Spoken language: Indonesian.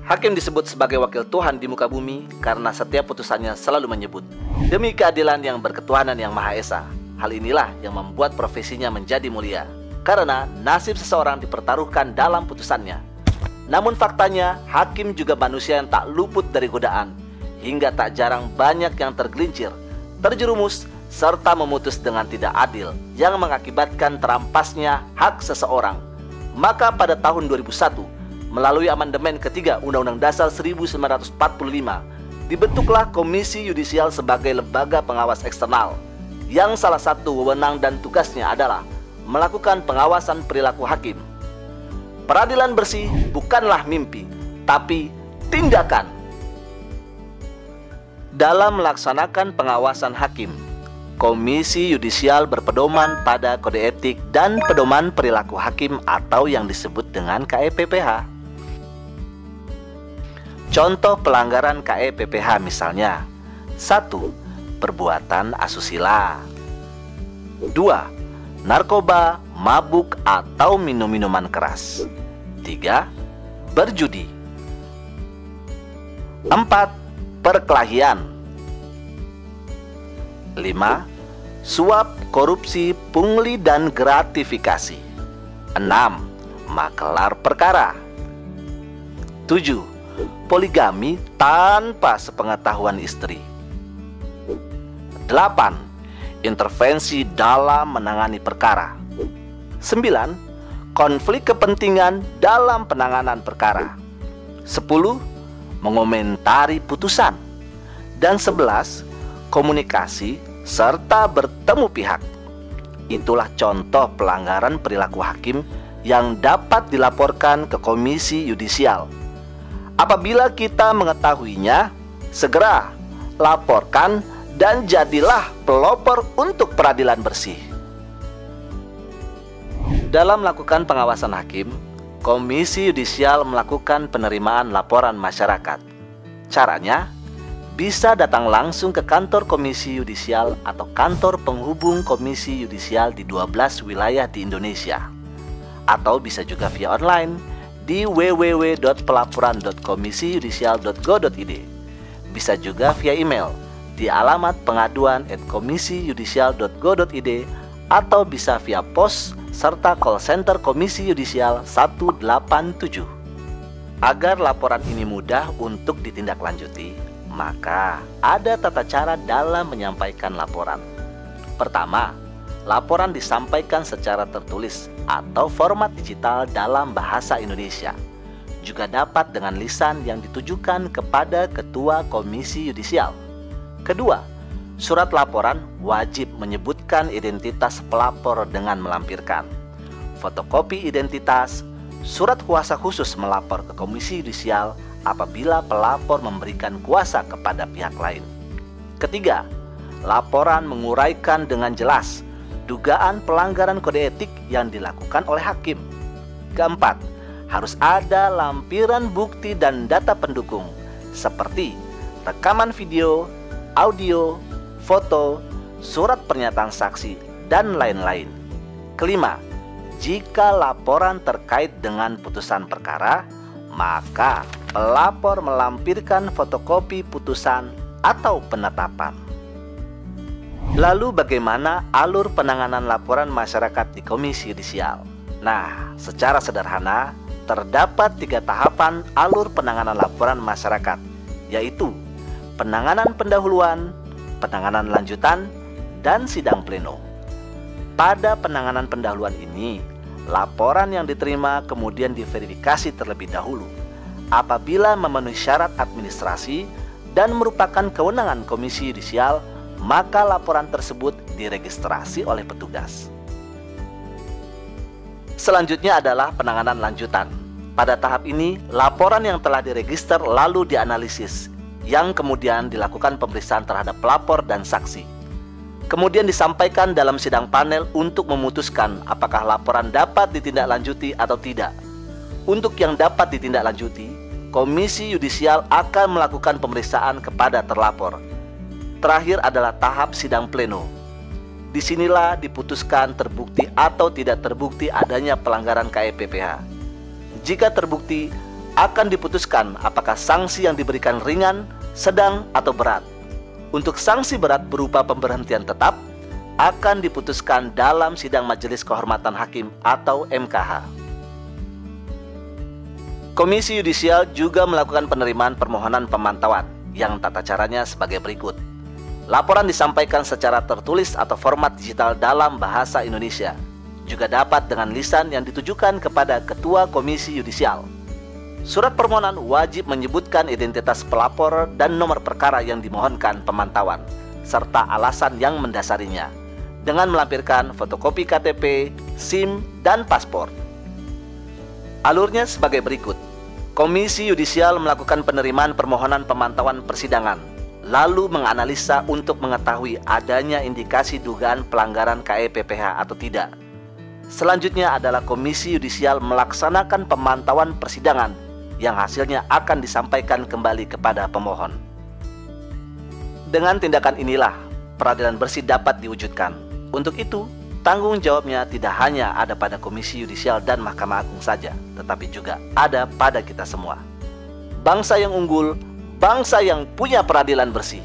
Hakim disebut sebagai wakil Tuhan di muka bumi karena setiap putusannya selalu menyebut, "Demi keadilan yang berketuhanan yang Maha Esa." Hal inilah yang membuat profesinya menjadi mulia, karena nasib seseorang dipertaruhkan dalam putusannya. Namun faktanya, hakim juga manusia yang tak luput dari godaan, hingga tak jarang banyak yang tergelincir, terjerumus, serta memutus dengan tidak adil yang mengakibatkan terampasnya hak seseorang. Maka pada tahun 2001, melalui amandemen ketiga Undang-Undang Dasar 1945, dibentuklah Komisi Yudisial sebagai lembaga pengawas eksternal, yang salah satu wewenang dan tugasnya adalah melakukan pengawasan perilaku hakim. Peradilan bersih bukanlah mimpi, tapi tindakan. Dalam melaksanakan pengawasan hakim, Komisi Yudisial berpedoman pada kode etik dan pedoman perilaku hakim atau yang disebut dengan KEPPH. Contoh pelanggaran KEPPH misalnya: 1. Perbuatan asusila. 2. Narkoba, mabuk, atau minum-minuman keras. 3. Berjudi. 4. Perkelahian. 5. Suap, korupsi, pungli, dan gratifikasi. 6. Makelar perkara. 7. Poligami tanpa sepengetahuan istri. 8. Intervensi dalam menangani perkara. 9. Konflik kepentingan dalam penanganan perkara. 10. Mengomentari putusan. Dan 11. Komunikasi serta bertemu pihak. Itulah contoh pelanggaran perilaku hakim yang dapat dilaporkan ke Komisi Yudisial. Apabila kita mengetahuinya, segera laporkan dan jadilah pelopor untuk peradilan bersih. Dalam melakukan pengawasan hakim, Komisi Yudisial melakukan penerimaan laporan masyarakat. Caranya, bisa datang langsung ke kantor Komisi Yudisial atau kantor penghubung Komisi Yudisial di 12 wilayah di Indonesia. Atau bisa juga via online di www.pelaporan.komisiyudisial.go.id. Bisa juga via email di alamat pengaduan@komisiyudisial.go.id atau bisa via pos serta call center Komisi Yudisial 187. Agar laporan ini mudah untuk ditindaklanjuti, maka ada tata cara dalam menyampaikan laporan. Pertama, laporan disampaikan secara tertulis atau format digital dalam bahasa Indonesia. Juga dapat dengan lisan yang ditujukan kepada Ketua Komisi Yudisial. Kedua, surat laporan wajib menyebutkan identitas pelapor dengan melampirkan fotokopi identitas, surat kuasa khusus melapor ke Komisi Yudisial apabila pelapor memberikan kuasa kepada pihak lain. Ketiga, laporan menguraikan dengan jelas dugaan pelanggaran kode etik yang dilakukan oleh hakim. Keempat, harus ada lampiran bukti dan data pendukung seperti rekaman video, audio, foto, surat pernyataan saksi, dan lain-lain. Kelima, jika laporan terkait dengan putusan perkara, maka pelapor melampirkan fotokopi putusan atau penetapan. Lalu bagaimana alur penanganan laporan masyarakat di Komisi Yudisial? Nah, secara sederhana, terdapat 3 tahapan alur penanganan laporan masyarakat, yaitu penanganan pendahuluan, penanganan lanjutan, dan sidang pleno. Pada penanganan pendahuluan ini, laporan yang diterima kemudian diverifikasi terlebih dahulu. Apabila memenuhi syarat administrasi dan merupakan kewenangan Komisi Yudisial, maka laporan tersebut diregistrasi oleh petugas. Selanjutnya adalah penanganan lanjutan. Pada tahap ini, laporan yang telah diregister lalu dianalisis, yang kemudian dilakukan pemeriksaan terhadap pelapor dan saksi. Kemudian disampaikan dalam sidang panel untuk memutuskan apakah laporan dapat ditindaklanjuti atau tidak. Untuk yang dapat ditindaklanjuti, Komisi Yudisial akan melakukan pemeriksaan kepada terlapor. Terakhir adalah tahap sidang pleno. Disinilah diputuskan terbukti atau tidak terbukti adanya pelanggaran KEPPH. Jika terbukti, akan diputuskan apakah sanksi yang diberikan ringan, sedang, atau berat. Untuk sanksi berat berupa pemberhentian tetap, akan diputuskan dalam sidang Majelis Kehormatan Hakim atau MKH. Komisi Yudisial juga melakukan penerimaan permohonan pemantauan yang tata caranya sebagai berikut. Laporan disampaikan secara tertulis atau format digital dalam bahasa Indonesia. Juga dapat dengan lisan yang ditujukan kepada Ketua Komisi Yudisial. Surat permohonan wajib menyebutkan identitas pelapor dan nomor perkara yang dimohonkan pemantauan, serta alasan yang mendasarinya, dengan melampirkan fotokopi KTP, SIM, dan paspor. Alurnya sebagai berikut. Komisi Yudisial melakukan penerimaan permohonan pemantauan persidangan, lalu menganalisa untuk mengetahui adanya indikasi dugaan pelanggaran KE/PPH atau tidak. Selanjutnya adalah Komisi Yudisial melaksanakan pemantauan persidangan yang hasilnya akan disampaikan kembali kepada pemohon. Dengan tindakan inilah peradilan bersih dapat diwujudkan. Untuk itu, tanggung jawabnya tidak hanya ada pada Komisi Yudisial dan Mahkamah Agung saja, tetapi juga ada pada kita semua. Bangsa yang unggul, bangsa yang punya peradilan bersih.